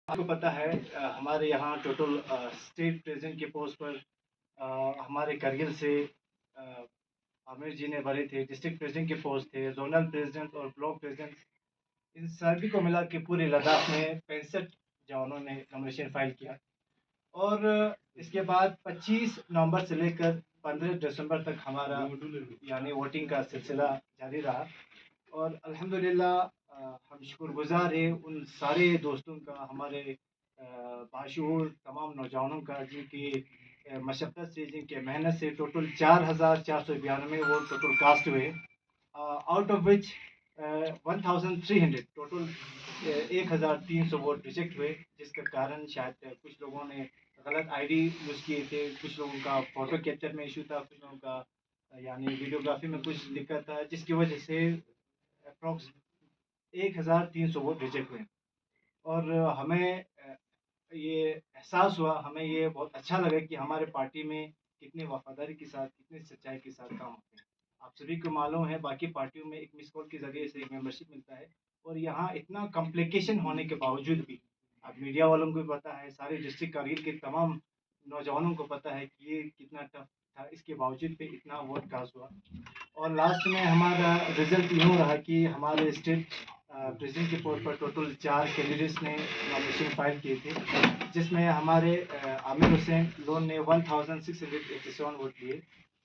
आपको पता है हमारे यहाँ टोटल स्टेट प्रेसिडेंट के पोस्ट पर हमारे करगिल से आमिर जी ने भरे थे। डिस्ट्रिक्ट प्रेसिडेंट के पोस्ट थे, जोनल प्रेसिडेंट और ब्लॉक प्रेसिडेंट, इन सभी को मिला के पूरे लद्दाख में 65 जवानों ने नॉमिनेशन फाइल किया। और इसके बाद 25 नवंबर से लेकर 15 दिसंबर तक हमारा यानी वोटिंग का सिलसिला जारी रहा। और अल्हम्दुलिल्लाह हम शुक्रगुजार हैं उन सारे दोस्तों का, हमारे बाशऊर तमाम नौजवानों का, जिनकी मशक्क़त से, जिनके मेहनत से टोटल 4492 वो टोटल कास्ट हुए, out of which 1300 total 1300 vote reject हुए, जिसके कारण शायद कुछ लोगों ने गलत आईडी यूज़ किए थे, कुछ लोगों का फ़ोटो कैप्चर में इशू था, कुछ लोगों का यानी वीडियोग्राफी में कुछ दिक्कत था, जिसकी वजह से अप्रॉक्स 1300 वोट रिजेक्ट हुए। और हमें ये एहसास हुआ, हमें ये बहुत अच्छा लगा कि हमारे पार्टी में कितने वफादारी के साथ, कितने सच्चाई के साथ काम होते हैं। आप सभी को मालूम है बाकी पार्टियों में एक मिस कॉल के ज़रिए से मेंबरशिप मिलता है, और यहाँ इतना कॉम्प्लिकेशन होने के बावजूद भी, अब मीडिया वालों को भी पता है, सारे डिस्ट्रिक्ट कारगिल के तमाम नौजवानों को पता है कि ये कितना टफ था, इसके बावजूद भी इतना वोट कास्ट हुआ। और लास्ट में हमारा रिजल्ट यूँ रहा कि हमारे स्टेट प्रेसिडेंट के पोस्ट पर टोटल 4 कैंडिडेट्स ने नॉमिनेशन फाइल किए थे, जिसमें हमारे आमिर हुसैन लोन ने 1687 वोट लिए,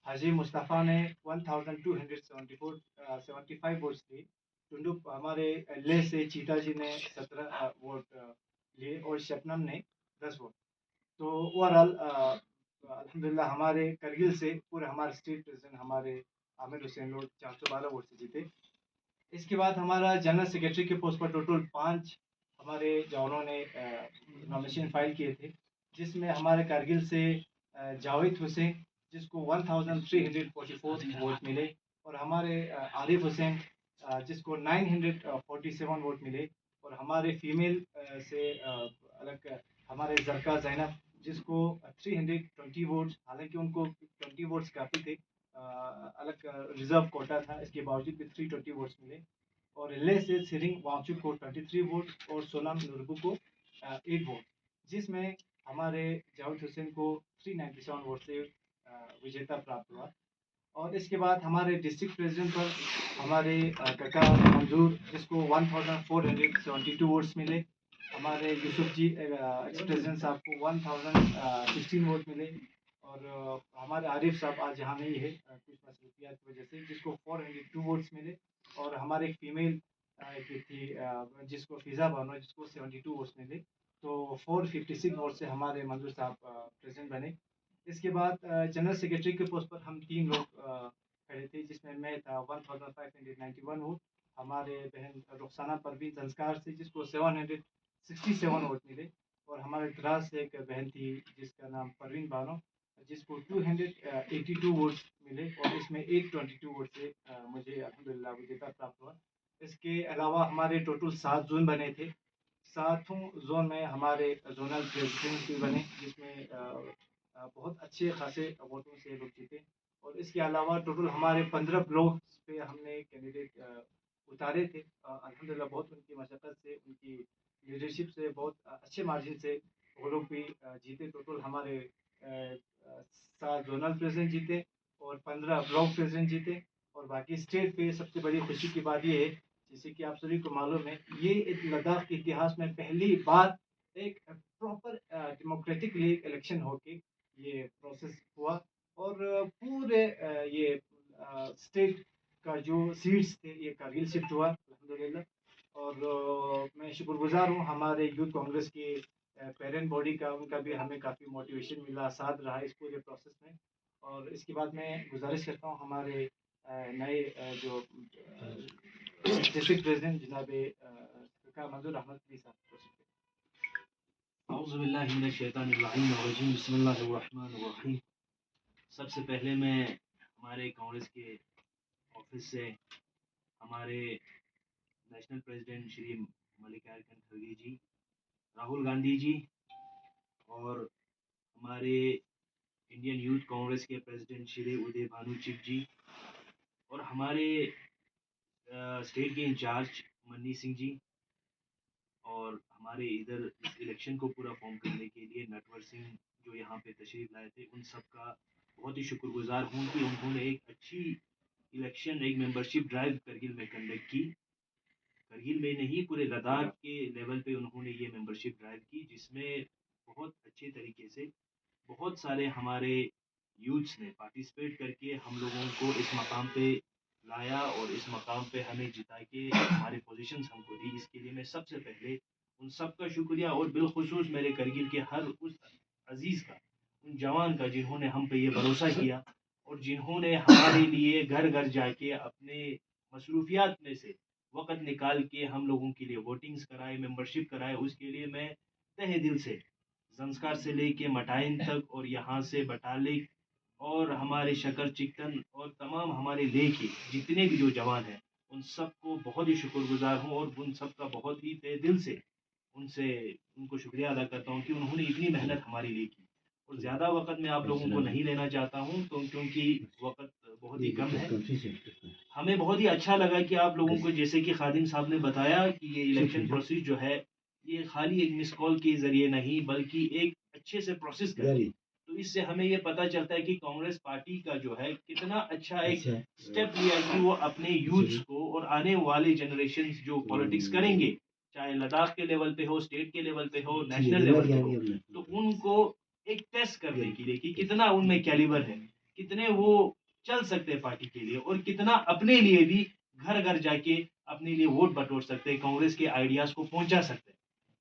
हाजी मुस्तफ़ा ने 1274 75 वोट्स लिए, टुंडू हमारे ले से चीता जी ने 17 वोट लिए, और शबनम ने 10 वोट। तो ओवरऑल अल्हम्दुलिल्लाह हमारे करगिल से पूरे हमारे स्टेट प्रेसिडेंट हमारे आमिर हुसैन लोग 412 वोट से जीते। इसके बाद हमारा जनरल सेक्रेटरी के पोस्ट पर टोटल 5 हमारे जवानों ने नॉमिनेशन फाइल किए थे, जिसमें हमारे करगिल से जावेद हुसैन, जिसको 1344 वोट मिले, और हमारे आरिफ हुसैन जिसको 947 वोट मिले, और हमारे फीमेल से अलग हमारे जरका जैनब, जिसको 320 वोट्स, हालांकि उनको 20 वोट्स काफ़ी थे, अलग रिजर्व कोटा था, इसके बावजूद भी 320 वोट्स मिले। और ले से सिरिंग वांगचुक को 23 वोट, और सोनम नुरबू को 8 वोट, जिसमें हमारे जावेद हुसैन को 397 वोट से विजेता प्राप्त हुआ। और इसके बाद हमारे डिस्ट्रिक्ट प्रेसिडेंट पर हमारे काका मंजूर, जिसको 1472 वोट्स मिले, हमारे यूसुफ जी एक्स प्रेसिडेंट साहब को 1016 वोट मिले, और हमारे आरिफ साहब आज यहाँ नहीं है कुछ मसरूफियात की वजह से, जिसको 402 वोट्स मिले, और हमारे एक फीमेल की थी जिसको फिज़ा बानो, जिसको 72 वोट्स मिले। तो 456 वोट से हमारे मंजूर साहब प्रेसिडेंट बने। इसके बाद जनरल सेक्रेटरी के पोस्ट पर हम 3 लोग खड़े थे, जिसमें मैं था 1591 वोट, हमारे बहन रुखसाना परवीन संस्कार से, जिसको 767 वोट मिले, और हमारे द्रास से एक बहन थी जिसका नाम परवीन बानो, जिसको 282 वोट्स मिले, और इसमें 822 वोट से मुझे अल्हम्दुलिल्लाह विजेता प्राप्त हुआ। इसके अलावा हमारे टोटल 7 जोन बने थे, सातों जोन में हमारे जोनल प्रेसिडेंट भी बने, जिसमें बहुत अच्छे खासे वोटों से लोग जीते। और इसके अलावा टोटल हमारे 15 ब्लॉक पे हमने कैंडिडेट उतारे थे। अल्हम्दुलिल्लाह बहुत उनकी मशक्क़त से, उनकी लीडरशिप से, बहुत अच्छे मार्जिन से वो लोग भी जीते। टोटल हमारे 7 जोनल प्रेसिडेंट जीते, और 15 ब्लॉक प्रेसिडेंट जीते। और बाकी स्टेट पे सबसे बड़ी खुशी की बात ये है, जैसे कि आप सभी को मालूम है, ये लद्दाख के इतिहास में पहली बार एक प्रॉपर डेमोक्रेटिकली इलेक्शन होके ये प्रोसेस हुआ, और पूरे ये स्टेट का जो सीट्स थे ये कारगिल शिफ्ट हुआ अल्हम्दुलिल्लाह। और मैं शुक्रगुजार हूँ हमारे यूथ कांग्रेस के पेरेंट बॉडी का, उनका भी हमें काफ़ी मोटिवेशन मिला, साथ रहा इस पूरे प्रोसेस में। और इसके बाद मैं गुजारिश करता हूँ हमारे नए जो डिस्ट्रिक्ट प्रेसिडेंट जनाब मंजूर अहमद प्लीज औज़ुबिल्लाहिमिनश्शैतानिर्रजीम, सबसे पहले मैं हमारे कांग्रेस के ऑफिस से हमारे नेशनल प्रेसिडेंट श्री मल्लिकार्जुन खड़गे जी, राहुल गांधी जी, और हमारे इंडियन यूथ कांग्रेस के प्रेसिडेंट श्री उदय भानु चिक जी, और हमारे स्टेट के इंचार्ज मन्नी सिंह जी, और हमारे इधर इस इलेक्शन को पूरा फॉर्म करने के लिए नटवर सिंह जो यहाँ पे तशरीफ़ लाए थे, उन सब का बहुत ही शुक्रगुजार हूँ कि उन्होंने एक अच्छी इलेक्शन, एक मेंबरशिप ड्राइव करगिल में कंडक्ट की। करगिल में नहीं, पूरे लद्दाख के लेवल पे उन्होंने ये मेंबरशिप ड्राइव की, जिसमें बहुत अच्छे तरीके से बहुत सारे हमारे यूथ्स ने पार्टिसिपेट करके हम लोगों को इस मकाम पे लाया और इस मकाम पे हमें जिता के हमारे पोजीशंस हमको दी। इसके लिए मैं सबसे पहले उन सब का शुक्रिया और बिलखुसूस मेरे करगिल के हर उस अजीज़ का, उन जवान का जिन्होंने हम पे ये भरोसा किया और जिन्होंने हमारे लिए घर घर जाके अपने मसरूफियात में से वक़्त निकाल के हम लोगों के लिए वोटिंग्स कराए, मेंबरशिप कराए। उसके लिए मैं तहे दिल से ज़ंस्कार से लेके मटाइन तक और यहाँ से बटालिक और हमारे शकर चिकन और तमाम हमारे लेह के जितने भी जो जवान हैं, उन सबको बहुत ही शुक्रगुजार हूँ और उन सब का बहुत ही तहे दिल से उनसे उनको शुक्रिया अदा करता हूँ कि उन्होंने इतनी मेहनत हमारे लिए की। और ज़्यादा वक़्त मैं आप लोगों को नहीं लेना चाहता हूँ, तो क्योंकि वक़्त बहुत ही कम है। हमें बहुत ही अच्छा लगा कि आप लोगों को, जैसे कि खादिम साहब ने बताया, कि ये इलेक्शन प्रोसेस जो है, ये खाली एक मिस कॉल के ज़रिए नहीं, बल्कि एक अच्छे से प्रोसेस करके, तो इससे हमें ये पता चलता है कि कांग्रेस पार्टी का जो है कितना अच्छा एक स्टेप लिया कि वो अपने यूथ्स को और आने वाले जनरेशन जो पॉलिटिक्स करेंगे, चाहे लद्दाख के लेवल पे हो, स्टेट के लेवल पे हो, नेशनल लेवल पे हो, तो उनको एक टेस्ट करने के लिए कि कितना उनमें कैलिबर है, कितने वो चल सकते हैं पार्टी के लिए और कितना अपने लिए भी घर घर जाके अपने लिए वोट बटोर सकते हैं, कांग्रेस के आइडियाज को पहुंचा सकते हैं।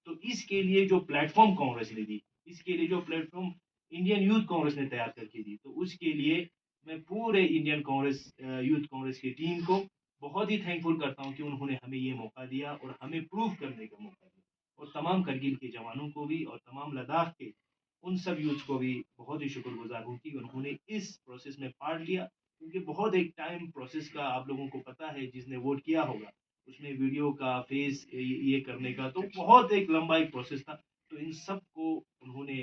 तो इसके लिए जो प्लेटफॉर्म कांग्रेस ने दी, इसके लिए जो प्लेटफॉर्म इंडियन यूथ कांग्रेस ने तैयार करके दी, तो उसके लिए मैं पूरे इंडियन कांग्रेस यूथ कांग्रेस की टीम को बहुत ही थैंकफुल करता हूं कि उन्होंने हमें ये मौका दिया और हमें प्रूव करने का मौका दिया। और तमाम करगिल के जवानों को भी और तमाम लद्दाख के उन सब यूथ को भी बहुत ही शुक्रगुजार हूँ कि उन्होंने इस प्रोसेस में पार्ट लिया, क्योंकि बहुत एक टाइम प्रोसेस का आप लोगों को पता है, जिसने वोट किया होगा उसमें वीडियो का फेस ये करने का, तो बहुत एक लंबा एक प्रोसेस था। तो इन सब को उन्होंने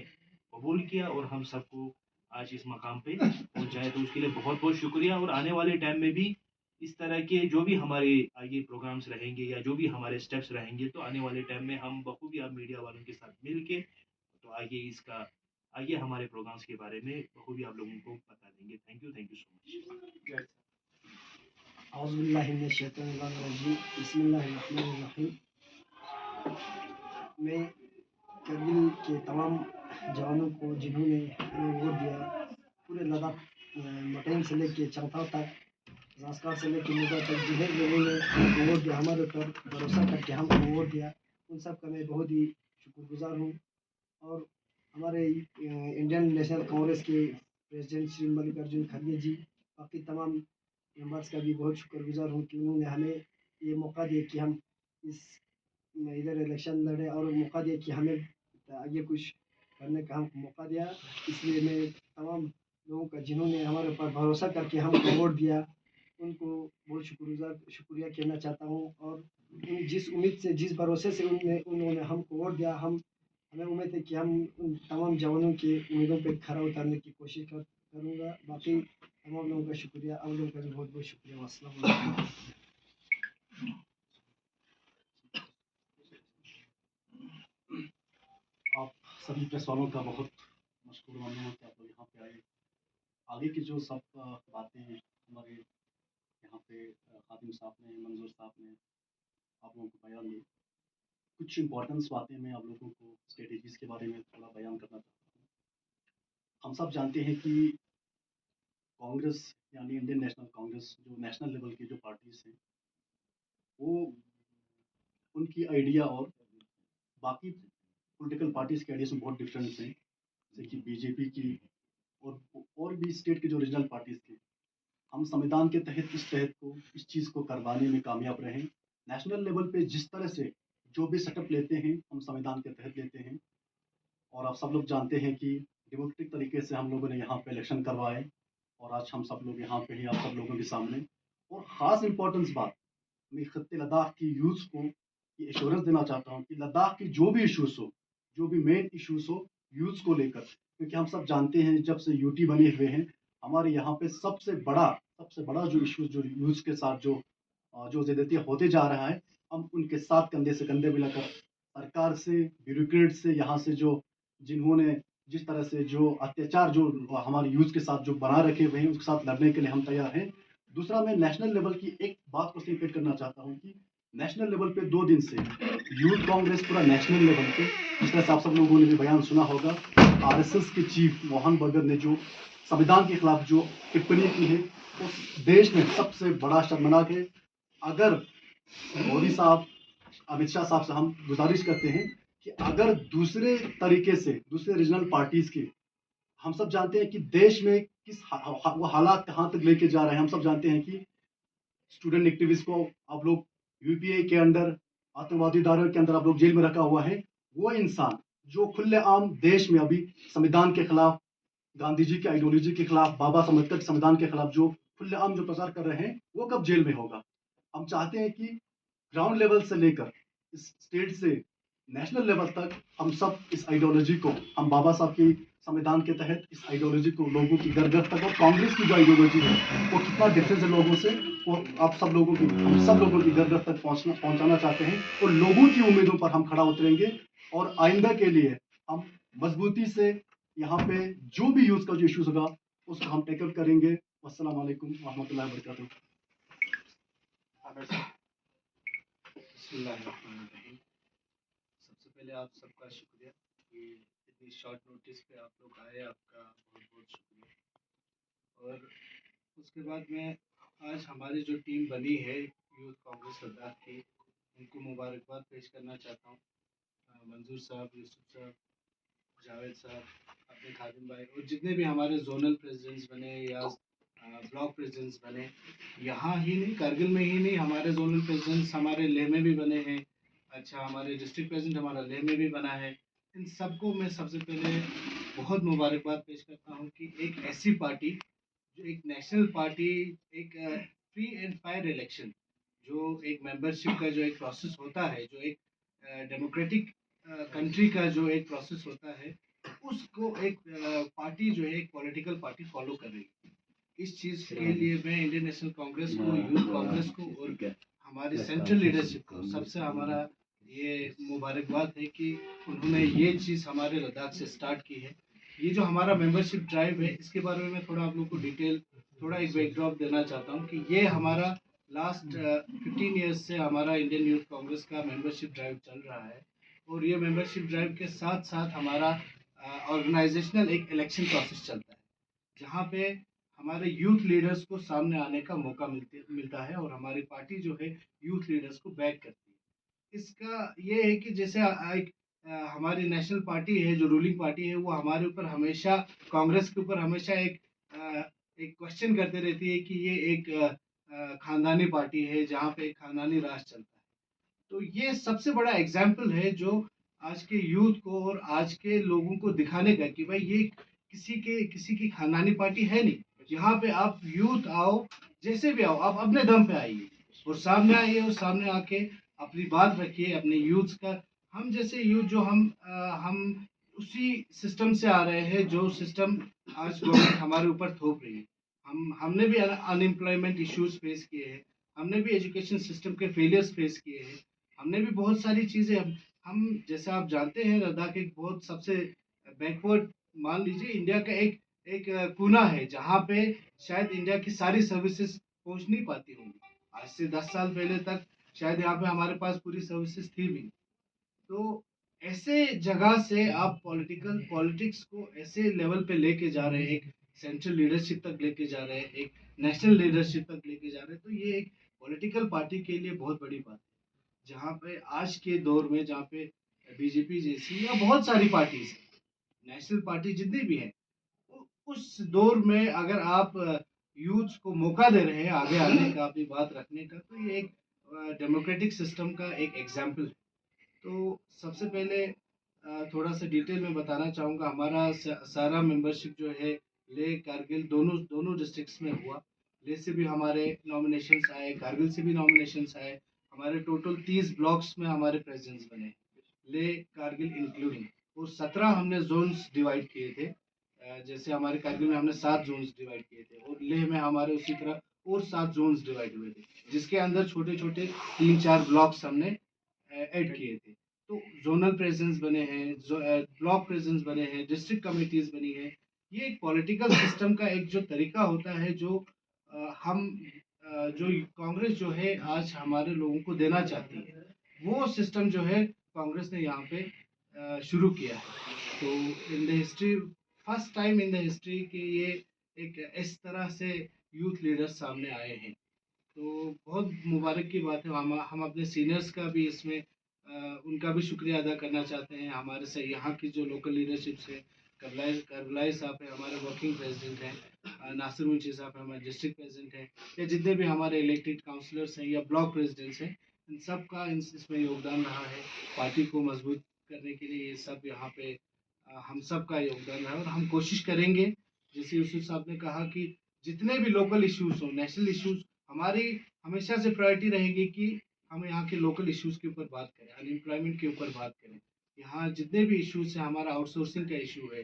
कबूल किया और हम सबको आज इस मकाम पे पहुंचाए, तो उसके लिए बहुत बहुत शुक्रिया। और आने वाले टाइम में भी इस तरह के जो भी हमारे आगे प्रोग्राम्स रहेंगे या जो भी हमारे स्टेप्स रहेंगे, तो आने वाले टाइम में हम बखूबी आप मीडिया वालों के साथ मिल के, तो आगे हमारे प्रोग्राम्स के बारे में बखूबी आप लोगों को बता देंगे। Thank you so much. मैं करगिल के तमाम जवानों को जिन्होंने हमें वोट दिया, पूरे लद्दाख मटैन से लेके चंफा तक, ज़ंस्कार से लेके मुगा तक, जिन्हें लोगों ने हमको वोट दिया, हमारे ऊपर भरोसा करके हमको वोट दिया, उन सब का मैं बहुत ही शुक्रगुजार हूँ। और हमारे इंडियन नेशनल कांग्रेस के प्रेसिडेंट श्री मल्लिकार्जुन खड़गे जी, बाकी तमाम मेंबर्स का भी बहुत शुक्रगुजार हूँ कि उन्होंने हमें ये मौका दिया कि हम इस इधर इलेक्शन लड़े और मौका दिया कि हमें आगे कुछ करने का हमको मौका दिया। इसलिए मैं तमाम लोगों का जिन्होंने हमारे ऊपर भरोसा करके हमको वोट दिया, उनको बहुत शुक्रिया कहना चाहता हूँ। और जिस उम्मीद से, जिस भरोसे से उन्होंने हमको वोट दिया, हमें उम्मीद है कि हम उन तमाम जवानों की उम्मीदों पर खरा उतारने की कोशिश करूँगा। बाकी तमाम लोगों का शुक्रिया, आप लोगों का भी बहुत बहुत शुक्रिया। अस्सलाम वालेकुम। आप सभी प्रेस वालों का बहुत मशकूर मानूँ हूँ कि आप लोग यहाँ पे आए। आगे की जो सब बातें हैं हमारे यहाँ पे खादिम साहब ने, मंजूर साहब ने आप लोगों को बयान दी। कुछ इम्पोर्टेंस बातें मैं आप लोगों को स्ट्रेटेजीज़ के बारे में थोड़ा बयान करना चाहता हूँ। हम सब जानते हैं कि कांग्रेस यानी इंडियन नेशनल कांग्रेस, जो नेशनल लेवल की जो पार्टीज हैं, वो उनकी आइडिया और बाकी पॉलिटिकल पार्टीज के आइडिया से बहुत डिफरेंस हैं। जैसे कि बीजेपी की और भी स्टेट के जो रीजनल पार्टीज थे, हम संविधान के तहत इस चीज़ को करवाने में कामयाब रहे। नेशनल लेवल पे जिस तरह से जो भी सेटअप लेते हैं, हम संविधान के तहत लेते हैं। और आप सब लोग जानते हैं कि डेमोक्रेटिक तरीके से हम लोगों ने यहाँ पे इलेक्शन करवाए और आज हम सब लोग यहाँ पे हैं आप सब लोगों के सामने। और ख़ास इम्पोर्टेंस बात, मैं खत्ते लद्दाख की यूथ को ये एश्योरेंस देना चाहता हूँ कि लद्दाख की जो भी इशूज़ हो, जो भी मेन इशूज़ हो यूथ को लेकर, क्योंकि हम सब जानते हैं जब से यूटी बने हुए हैं, हमारे यहाँ पे सबसे बड़ा जो इशूज़ जो यूथ के साथ जो ज़्यादतियाँ होते जा रहा है, हम उनके साथ कंधे से कंधे मिलाकर सरकार से, ब्यूरोक्रेट से, यहाँ से जो जिन्होंने जिस तरह से जो अत्याचार जो हमारे यूथ के साथ जो बना रखे हुए हैं, उसके साथ लड़ने के लिए हम तैयार हैं। दूसरा, मैं नेशनल लेवल की एक बात को स्टेट करना चाहता हूँ कि नेशनल लेवल पे 2 दिन से यूथ कांग्रेस पूरा नेशनल लेवल पे, जिस तरह से आप सब लोगों ने भी बयान सुना होगा, आरएसएस के चीफ मोहन बगत ने जो संविधान के खिलाफ जो टिप्पणी की है, उस देश में सबसे बड़ा शर्मनाक है। अगर मोदी साहब, अमित शाह साहब से हम गुजारिश करते हैं कि अगर दूसरे तरीके से दूसरे रीजनल पार्टीज के, हम सब जानते हैं कि देश में किस वो हालात कहाँ तक लेके जा रहे हैं। हम सब जानते हैं कि स्टूडेंट एक्टिविस्ट को आप लोग यूपीए के अंदर, आतंकवादी धारा के अंदर आप लोग जेल में रखा हुआ है। वो इंसान जो खुलेआम देश में अभी संविधान के खिलाफ, गांधी जी की आइडियोलॉजी के खिलाफ, बाबा साहब अम्बेडकर के संविधान के खिलाफ जो खुलेआम जो प्रचार कर रहे हैं, वो कब जेल में होगा। हम चाहते हैं कि ग्राउंड लेवल से लेकर इस स्टेट से नेशनल लेवल तक हम सब इस आइडियोलॉजी को, हम बाबा साहब की संविधान के तहत इस आइडियोलॉजी को लोगों की घर घर तक, और कांग्रेस की जो आइडियोलॉजी है वो कितना डिफरेंस है लोगों से, वो आप सब लोगों की, हम सब लोगों की घर घर तक पहुंचाना चाहते हैं। और लोगों की उम्मीदों पर हम खड़ा उतरेंगे और आइंदा के लिए हम मजबूती से यहाँ पे जो भी यूथ का जो इश्यूज होगा उसको हम टेकअप करेंगे। अस्सलाम वालेकुम रहमतुल्लाहि व बरकातहू। बिस्मिल्लाहिर्रहमानिर्रहीम। सबसे पहले आप सबका शुक्रिया कि इतनी शॉर्ट नोटिस पे आप लोग आए, आपका बहुत बहुत शुक्रिया। और उसके बाद मैं आज हमारी जो टीम बनी है यूथ कांग्रेस लद्दाख की, उनको मुबारकबाद पेश करना चाहता हूँ। मंजूर साहब, यूसुफ साहब, जावेद साहब, अपने खादिम भाई, और जितने भी हमारे जोनल प्रेसिडेंट्स बने या ब्लॉक प्रेसिडेंट्स बने, यहाँ ही नहीं, कारगिल में ही नहीं, हमारे जोनल प्रेसिडेंट्स हमारे लेह में भी बने हैं। अच्छा, हमारे डिस्ट्रिक्ट प्रेसिडेंट हमारा लेह में भी बना है। इन सबको मैं सबसे पहले बहुत मुबारकबाद पेश करता हूँ कि एक ऐसी पार्टी जो एक नेशनल पार्टी, एक फ्री एंड फायर इलेक्शन, जो एक मेंबरशिप का जो एक प्रोसेस होता है, जो एक डेमोक्रेटिक कंट्री का जो एक प्रोसेस होता है, उसको एक पार्टी जो है, एक पॉलिटिकल पार्टी फॉलो कर रही है। इस चीज़ के लिए मैं इंडियन नेशनल कांग्रेस को, यूथ कांग्रेस को और हमारी सेंट्रल लीडरशिप को सबसे हमारा ये मुबारकबाद है कि उन्होंने ये चीज़ हमारे लद्दाख से स्टार्ट की है। ये जो हमारा मेंबरशिप ड्राइव है, इसके बारे में मैं थोड़ा आप लोग को डिटेल, थोड़ा एक बैकड्रॉप देना चाहता हूँ कि ये हमारा लास्ट 15 ईयर्स से हमारा इंडियन यूथ कांग्रेस का मेंबरशिप ड्राइव चल रहा है। और ये मेंबरशिप ड्राइव के साथ साथ हमारा ऑर्गेनाइजेशनल एक इलेक्शन प्रोसेस चलता है, जहाँ पे हमारे यूथ लीडर्स को सामने आने का मौका मिलता है और हमारी पार्टी जो है यूथ लीडर्स को बैक करती है। इसका ये है कि जैसे एक हमारी नेशनल पार्टी है, जो रूलिंग पार्टी है, वो हमारे ऊपर हमेशा, कांग्रेस के ऊपर हमेशा एक क्वेश्चन करते रहती है कि ये एक खानदानी पार्टी है, जहाँ पे एक खानदानी राज चलता है। तो ये सबसे बड़ा एग्जाम्पल है जो आज के यूथ को और आज के लोगों को दिखाने का कि भाई ये किसी की खानदानी पार्टी है नहीं। यहाँ पे आप यूथ आओ, जैसे भी आओ, आप अपने दम पे आइए और सामने आइए और सामने आके अपनी बात रखिए अपने यूथ का। हम जैसे यूथ जो हम उसी सिस्टम से आ रहे हैं जो सिस्टम आज गवर्नमेंट हमारे ऊपर थोप रही है। हमने भी अनएम्प्लॉयमेंट इश्यूज फेस किए हैं, हमने भी एजुकेशन सिस्टम के फेलियर्स फेस किए हैं, हमने भी बहुत सारी चीज़ें, हम जैसे आप जानते हैं लद्दाख एक बहुत सबसे बैकवर्ड, मान लीजिए इंडिया का एक एक कोना है जहाँ पे शायद इंडिया की सारी सर्विसेज पहुँच नहीं पाती होंगी। आज से 10 साल पहले तक शायद यहाँ पे हमारे पास पूरी सर्विसेज थी भी नहीं। तो ऐसे जगह से आप पॉलिटिक्स को ऐसे लेवल पे लेके जा रहे हैं, एक सेंट्रल लीडरशिप तक लेके जा रहे हैं, एक नेशनल लीडरशिप तक लेके जा रहे हैं, तो ये एक पॉलिटिकल पार्टी के लिए बहुत बड़ी बात है। जहाँ पे आज के दौर में, जहाँ पे बीजेपी जैसी या बहुत सारी पार्टीज, नेशनल पार्टी जितनी भी है, उस दौर में अगर आप यूथ को मौका दे रहे हैं आगे आने का, अपनी बात रखने का, तो ये एक डेमोक्रेटिक सिस्टम का एक एग्जाम्पल है। तो सबसे पहले थोड़ा सा डिटेल में बताना चाहूँगा, हमारा सारा मेंबरशिप जो है लेह कारगिल दोनों दोनों डिस्ट्रिक्ट्स में हुआ। लेह से भी हमारे नॉमिनेशंस आए, कारगिल से भी नॉमिनेशंस आए। हमारे टोटल 30 ब्लॉक्स में हमारे प्रेसिडेंट्स बने, लेह कारगिल इंक्लूडिंग। और 17 हमने जोन्स डिवाइड किए थे। जैसे हमारे कारगिल में हमने 7 जोन्स डिवाइड किए थे और लेह में हमारे उसी तरह और 7 जोन्स डिवाइड हुए थे, जिसके अंदर छोटे छोटे 3-4 ब्लॉक्स हमने ऐड किए थे। तो जोनल प्रेसिडेंट्स बने हैं, ब्लॉक प्रेसिडेंट्स बने हैं, डिस्ट्रिक्ट कमेटीज बनी है। ये एक पॉलिटिकल सिस्टम का एक जो तरीका होता है जो जो कांग्रेस जो है आज हमारे लोगों को देना चाहती है, वो सिस्टम जो है कांग्रेस ने यहाँ पे शुरू किया है। तो in the history, first time in the history कि ये एक इस तरह से यूथ लीडर्स सामने आए हैं, तो बहुत मुबारक की बात है। हम अपने सीनियर्स का भी इसमें उनका भी शुक्रिया अदा करना चाहते हैं। हमारे से यहाँ की जो लोकल लीडरशिप्स है, करबलाई साहब है हमारे वर्किंग प्रेसिडेंट हैं, नासिर मुंशी साहब है हमारे डिस्ट्रिक्ट प्रेसिडेंट हैं, या जितने भी हमारे इलेक्टेड काउंसलर्स हैं या ब्लॉक प्रेसिडेंट्स हैं, इन सब का इसमें योगदान रहा है। पार्टी को मजबूत करने के लिए ये सब यहाँ पे हम सब का योगदान रहा है। और हम कोशिश करेंगे, जैसे यूसुफ साहब ने कहा, कि जितने भी लोकल इश्यूज हो, नेशनल इश्यूज, हमारी हमेशा से प्रायोरिटी रहेगी कि हम यहाँ के लोकल इश्यूज के ऊपर बात करें, अनएम्प्लॉयमेंट के ऊपर बात करें। यहाँ जितने भी इश्यूज हैं, हमारा आउटसोर्सिंग का इशू है,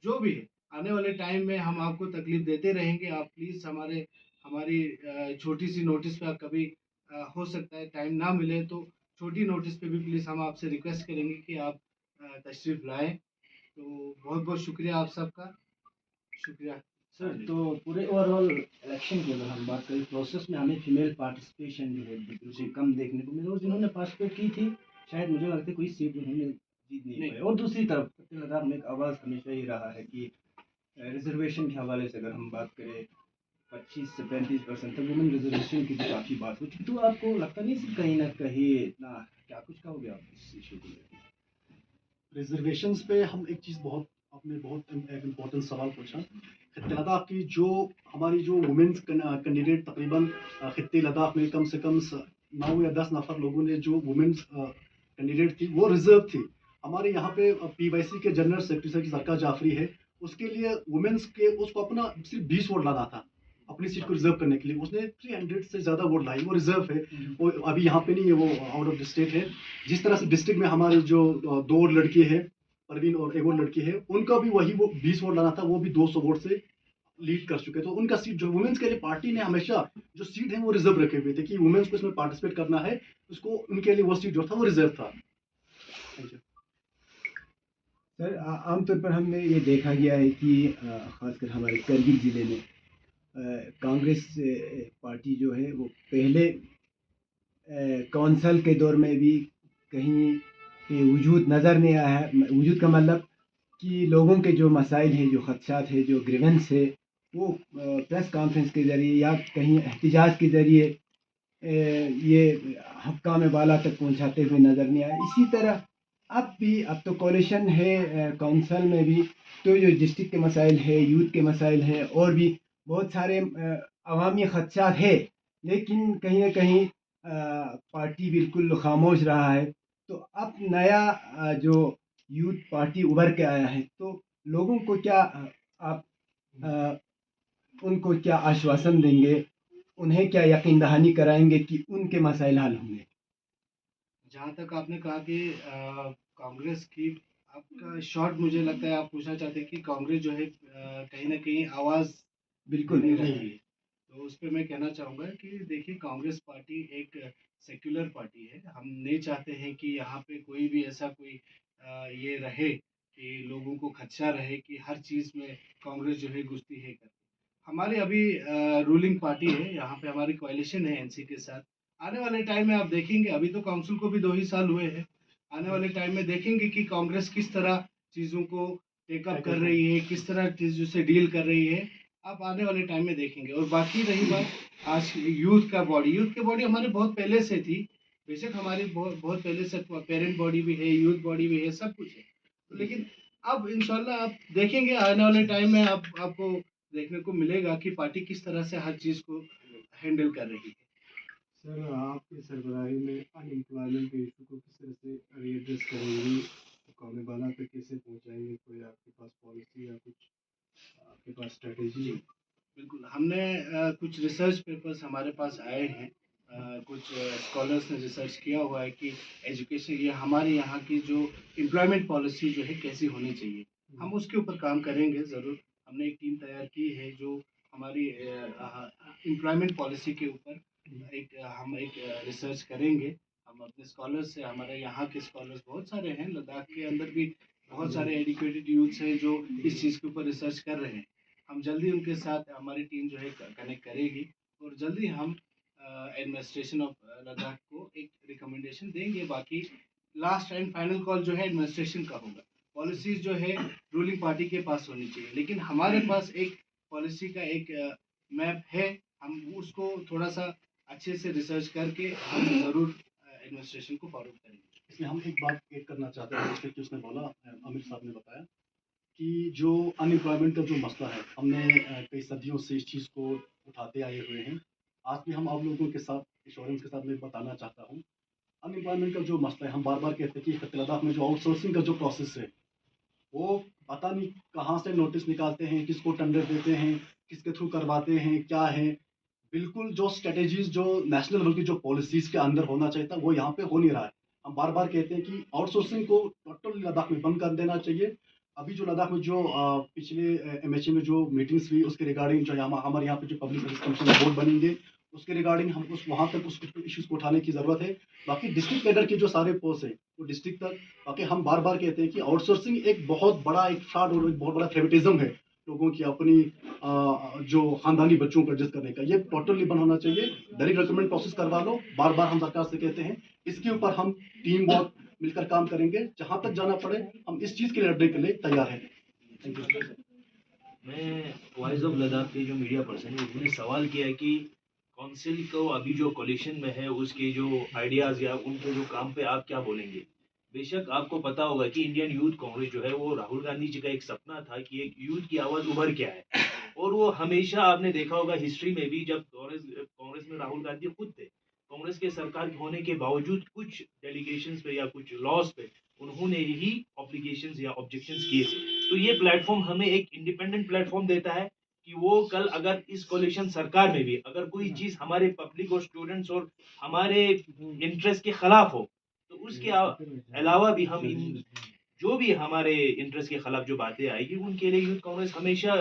जो भी है, आने वाले टाइम में हम आपको तकलीफ देते रहेंगे। आप प्लीज़ हमारी छोटी सी नोटिस पे कभी हो सकता है टाइम ना मिले, तो छोटी नोटिस पे भी प्लीज़ हम आपसे रिक्वेस्ट करेंगे कि आप तशरीफ़ लाएँ। तो बहुत बहुत शुक्रिया आप सबका, शुक्रिया सर। तो पूरे ओवरऑल इलेक्शन की अगर हम बात करें, प्रोसेस में हमें फीमेल पार्टिसिपेशन जो है बिल्कुल से कम देखने को मिला, और जिन्होंने पार्टिसिपेट की थी शायद मुझे लगता है कोई सीट उन्होंने जीत नहीं पाई। और दूसरी तरफ लद्दाख में एक आवाज़ हमेशा ही रहा है कि रिजर्वेशन के हवाले से अगर हम बात करें 25 से 35% तक वुमेन रिजर्वेशन की भी काफ़ी बात हो चुकी। तो आपको लगता नहीं सर कहीं ना कहीं ना क्या कुछ कहोगे आप इस इशू को लेकर? रिजर्वेशंस पे हम एक चीज़ आपने बहुत एक इम्पोर्टेंट सवाल पूछा। खित्ते लद्दाख की जो हमारी जो वुमेन्स कैंडिडेट तकरीबन खित्ते लद्दाख में कम से कम 9 या 10 नफर लोगों ने जो वुमेन्स कैंडिडेट थी वो रिजर्व थी। हमारे यहाँ पे PYC के जनरल सेक्रेटरी सरकार जाफरी है, उसके लिए वुमेन्स के उसको अपना सिर्फ 20 वोट लाना था अपनी सीट को रिजर्व करने के लिए। उसने 300 से ज़्यादा वोट लाई, वो रिजर्व है, वो अभी यहाँ पे नहीं है, वो आउट ऑफ द स्टेट है। जिस तरह से डिस्ट्रिक्ट में हमारे जो 2 और लड़के हैं, परवीन और एक और लड़की है, उनका भी वही वो 20 वोट लाना था, वो भी 200 वोट से लीड कर चुके। तो उनका सीट जो वुमेन्स के लिए पार्टी ने हमेशा जो सीट है वो रिजर्व रखे हुए थे कि वुमेन्स को इसमें पार्टिसिपेट करना है, उसको उनके लिए वो सीट जो था वो रिजर्व था। Thank you sir. आमतौर पर हमने ये देखा गया है कि ख़ासकर हमारे करगिल ज़िले में कांग्रेस पार्टी जो है वो पहले कौंसल के दौर में भी कहीं पे वजूद नज़र नहीं आया है। वजूद का मतलब कि लोगों के जो मसाइल हैं, जो खदशात है, जो ग्रीवेंस है, वो प्रेस कॉन्फ्रेंस के ज़रिए या कहीं एहतजाज के ज़रिए ये हक्काम बाला तक पहुंचाते हुए नज़र नहीं आए। इसी तरह अब तो कोalition है काउंसिल में भी, तो जो डिस्ट्रिक्ट के मसाइल है, यूथ के मसाइल हैं, और भी बहुत सारे अवामी खदशात है, लेकिन कहीं ना कहीं पार्टी बिल्कुल खामोश रहा है। तो अब नया जो यूथ पार्टी उभर के आया है, तो लोगों को क्या आप उनको क्या आश्वासन देंगे, उन्हें क्या यकीन दहानी कराएंगे कि उनके मसाइल हल होंगे? जहाँ तक आपने कहा कि कांग्रेस की, आपका शॉर्ट मुझे लगता है आप पूछना चाहते हैं कि कांग्रेस जो है कहीं ना कहीं आवाज़ बिल्कुल नहीं रही है। तो उस पर मैं कहना चाहूँगा कि देखिए, कांग्रेस पार्टी एक सेक्युलर पार्टी है। हम नहीं चाहते हैं कि यहाँ पे कोई भी ऐसा कोई ये रहे कि लोगों को खदशा रहे कि हर चीज़ में कांग्रेस जो है घुसती है कर। हमारी अभी रूलिंग पार्टी है, यहाँ पे हमारी कोalition है NC के साथ। आने वाले टाइम में आप देखेंगे, अभी तो काउंसिल को भी 2 ही साल हुए हैं। आने वाले टाइम में देखेंगे कि कांग्रेस किस तरह चीज़ों को टेकअप कर रही है, किस तरह चीज़ों से डील कर रही है। आप आने वाले टाइम में देखेंगे। और बाकी रही बात आज यूथ की बॉडी हमारे बहुत पहले से थी। बेशक हमारी बहुत बहुत पहले से पेरेंट बॉडी भी है, यूथ बॉडी भी है, सब कुछ है। लेकिन अब इंशाल्लाह आप देखेंगे आने वाले टाइम में आपको देखने को मिलेगा कि पार्टी किस तरह से हर चीज़ को हैंडल कर रही है। सर, आपकी सरबराही में अनएम्प्लॉयमेंट के इशू को किस तरह से रीएड्रेस करेंगी, कौमे बाला तक कैसे पहुंचाएंगे? कोई आपके पास पॉलिसी या कुछ आपके पास स्ट्रेटेजी? बिल्कुल, हमने कुछ रिसर्च पेपर्स हमारे पास आए हैं। कुछ स्कॉलर्स ने रिसर्च किया हुआ है कि एजुकेशन, ये हमारे यहाँ की जो एम्प्लॉयमेंट पॉलिसी जो है कैसी होनी चाहिए। हम उसके ऊपर काम करेंगे ज़रूर। हमने एक टीम तैयार की है जो हमारी एम्प्लॉयमेंट पॉलिसी के ऊपर हम एक रिसर्च करेंगे। हम अपने स्कॉलर्स से, हमारे यहाँ के स्कॉलर्स बहुत सारे हैं, लद्दाख के अंदर भी बहुत सारे एजुकेटेड यूथ्स हैं जो इस चीज़ के ऊपर रिसर्च कर रहे हैं। हम जल्दी उनके साथ हमारी टीम जो है कनेक्ट करेगी और जल्दी हम एडमिनिस्ट्रेशन ऑफ लद्दाख को एक रिकमेंडेशन देंगे। बाकी लास्ट एंड फाइनल कॉल जो है एडमिनिस्ट्रेशन का होगा। पॉलिसीज जो है रूलिंग पार्टी के पास होनी चाहिए, लेकिन हमारे पास एक पॉलिसी का एक मैप है। हम उसको थोड़ा सा अच्छे से रिसर्च करके हम ज़रूर एडमिनिस्ट्रेशन को फॉरवर्ड करेंगे। इसमें हम एक बात ऐड करना चाहते हैं, जैसे कि उसने बोला, आमिर साहब ने बताया कि जो अनएम्प्लॉयमेंट का जो मसला है, हमने कई सदियों से इस चीज़ को उठाते आए हुए हैं। आज भी हम आप लोगों के साथ इंश्योरेंस के साथ मैं बताना चाहता हूँ, अनएम्प्लॉयमेंट का जो मसला है, हम बार बार कहते हैं कि खत्े लद्दाख में जो आउटसोर्सिंग का जो प्रोसेस है, वो पता नहीं कहाँ से नोटिस निकालते हैं, किसको टेंडर देते हैं, किसके थ्रू करवाते हैं, क्या है। बिल्कुल जो स्ट्रेटेजीज जो नेशनल लेवल की जो पॉलिसीज के अंदर होना चाहिए था, वो यहाँ पे हो नहीं रहा है। हम बार बार कहते हैं कि आउटसोर्सिंग को टोटल लद्दाख में बंद कर देना चाहिए। अभी जो लद्दाख में जो पिछले MHA में जो मीटिंग्स हुई, उसके रिगार्डिंग जो हमारे यहाँ पे जो पब्लिक सर्विस कमीशन बोर्ड बनेंगे, उसके रिगार्डिंग हम उस वहाँ तक उस इश्यूज को उठाने की ज़रूरत है। बाकी डिस्ट्रिक्ट कैडर के जो सारे पोस्ट हैं वो डिस्ट्रिक्ट तक। बाकी हम बार बार कहते हैं कि आउटसोर्सिंग एक बहुत बड़ा एक फ्रॉड और एक बहुत बड़ा फेवरेटिज्म है लोगों की अपनी जो खानदानी बच्चों को एडजस्ट करने का। ये टोटली बंद होना चाहिए। डायरेक्ट रिक्रूटमेंट प्रोसेस करवा लो। बार बार हम सरकार से कहते हैं, इसके ऊपर हम टीम वर्क मिलकर काम करेंगे। जहां तक जाना पड़े हम इस चीज़ के लिए लड़ने के लिए तैयार हैं। Thank you. मैं वॉइस ऑफ लद्दाख के जो मीडिया पर्सन है उन्होंने सवाल किया कि काउंसिल को अभी जो कोलिशन में है उसके जो आइडियाज़ या उनके जो काम पे आप क्या बोलेंगे। बेशक आपको पता होगा कि इंडियन यूथ कांग्रेस जो है वो राहुल गांधी जी का एक सपना था कि एक यूथ की आवाज़ उभर के आए, और वो हमेशा आपने देखा होगा हिस्ट्री में भी, जब कांग्रेस में राहुल गांधी खुद थे, कांग्रेस के सरकार होने के बावजूद कुछ डेलीगेशंस पे या कुछ लॉज पे उन्होंने ही ऑब्लिगेशंस या ऑब्जेक्शंस किए थे। तो ये प्लेटफॉर्म हमें एक इंडिपेंडेंट प्लेटफॉर्म देता है कि वो कल अगर इस कोलिशन सरकार में भी अगर कोई चीज़ हमारे पब्लिक और स्टूडेंट्स और हमारे इंटरेस्ट के खिलाफ हो, तो उसके अलावा भी हम इन जो भी हमारे इंटरेस्ट के खिलाफ जो बातें आएगी उनके लिए यूथ कांग्रेस हमेशा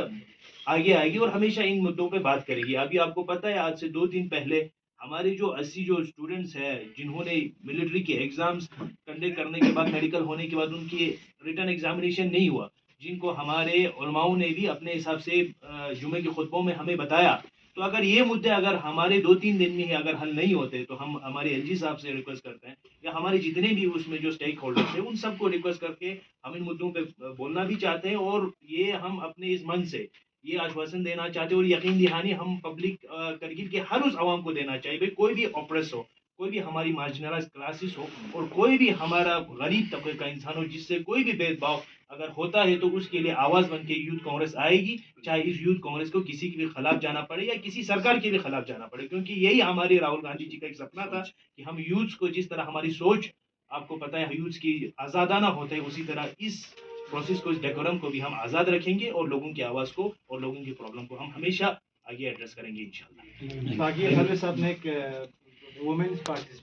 आगे आएगी और हमेशा इन मुद्दों पे बात करेगी। अभी आपको पता है आज से 2 दिन पहले हमारे जो 80 जो स्टूडेंट्स हैं जिन्होंने मिलिट्री के एग्जाम्स कंडक्ट करने के बाद, मेडिकल होने के बाद उनकी रिटर्न एग्जामिनेशन नहीं हुआ, जिनको हमारे उलमाओं ने भी अपने हिसाब से जुमे के खुतबों में हमें बताया। तो अगर ये मुद्दे अगर हमारे 2-3 दिन में ही अगर हल नहीं होते, तो हम हमारे LG साहब से रिक्वेस्ट करते हैं या हमारे जितने भी उसमें जो स्टेक होल्डर्स हैं उन सबको रिक्वेस्ट करके हम इन मुद्दों पे बोलना भी चाहते हैं, और ये हम अपने इस मन से ये आश्वासन देना चाहते हैं और यकीन दहानी हम पब्लिक करगिल के हर उस आवाम को देना चाहिए, भाई कोई भी ऑप्रेस हो, कोई भी हमारी मार्जिनलाइज क्लासेस हो और कोई भी हमारा गरीब तबके का इंसान हो जिससे कोई भी भेदभाव अगर होता है, तो उसके लिए आवाज़ बन के यूथ कांग्रेस आएगी, चाहे इस यूथ कांग्रेस को किसी के भी खिलाफ जाना पड़े या किसी सरकार के भी खिलाफ जाना पड़े, क्योंकि यही हमारे राहुल गांधी जी का एक सपना था कि हम यूथ्स को जिस तरह हमारी सोच आपको पता है यूथ्स की आज़ादाना होता है, उसी तरह इस प्रोसेस को, इस डेकोरम को भी हम आज़ाद रखेंगे और लोगों की आवाज़ को और लोगों की प्रॉब्लम को हम हमेशा आगे एड्रेस करेंगे इंशाल्लाह। बाकी हरवे साहब ने एक वुमेन्स पार्टिसिपेशन